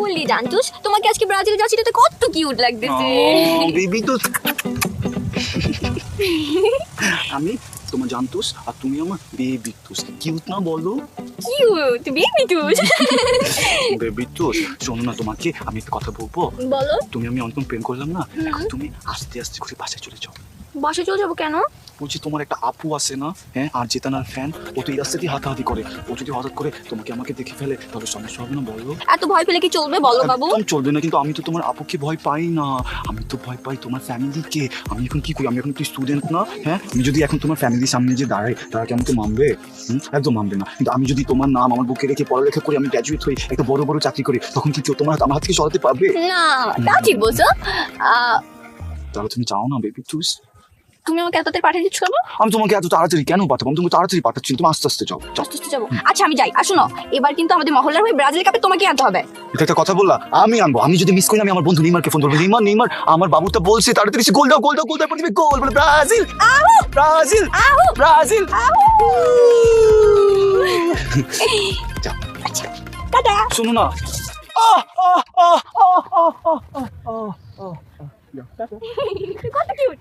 বললি জানতুস তোমাকে আজকে ব্রাজিল যাচ্ছি তো কত কিউট লাগতেছে। বেবি তো আমি তোমার জানতুস আর তুমি আমার বেবি তুস, কিউট না বলো? কিউট বেবি তুস। বেবি তুস শোনো না, তোমাকে আমি একটা কথা বলবো। বলো। তুমি আমি অনেকক্ষণ প্রেম করলাম না, এখন তুমি আস্তে আস্তে করে বাসায় চলে যাও। বাসায় চলে যাবো কেন? বলছি তোমার একটা আপু আছে না, হ্যাঁ, আর জেতানার ফ্যান, ও তো এই রাস্তাতেই হাতাহাতি করে। ও যদি হঠাৎ করে তোমাকে আমাকে দেখে ফেলে তাহলে সমস্যা হবে না বলো? এত ভয় পেলে কি চলবে বলো বাবু? একদম চলবে না, কিন্তু আমি তো তোমার আপুকে ভয় পাই না, আমি তো ভয় পাই তোমার ফ্যামিলিকে। আমি এখন কি করি, আমি এখন তুই স্টুডেন্ট না, হ্যাঁ, আমি যদি এখন তোমার ফ্যামিলির সামনে যে দাঁড়াই তারা কি আমাকে মানবে? একদম মানবে না। কিন্তু আমি যদি তোমার নাম আমার বুকে রেখে পড়ালেখা করি, আমি গ্র্যাজুয়েট হই, একটা বড় বড় চাকরি করি, তখন কি কেউ তোমার আমার হাত থেকে সরাতে পারবে? না তা ঠিক বলছো। তাহলে তুমি চাও না বেবি চুজ? তুমি আমাকে এত তাড়াতাড়ি পাঠিয়ে দিচ্ছ কেন? আমি তোমাকে এত তাড়াতাড়ি কেন পাঠাবো? আমি তোমাকে তাড়াতাড়ি পাঠাচ্ছি, তুমি আস্তে আস্তে যাও। আস্তে আস্তে যাবো। আচ্ছা আমি যাই। আর শোনো, এবার কিন্তু আমাদের মহল্লার হয়ে ব্রাজিল কাপে তোমাকে আনতে হবে। এটা একটা কথা বললা? আমি আনবো। আমি যদি মিস করি আমি আমার বন্ধু নেইমারকে ফোন করবো। নেইমার নেইমার আমার বাবুটা বলছে তাড়াতাড়ি এসে গোল দাও, গোল দাও, গোল দাও, পৃথিবী গোল বলে ব্রাজিল ব্রাজিল ব্রাজিল। যাও। আচ্ছা টাটা। শোনো না, কত কিউট।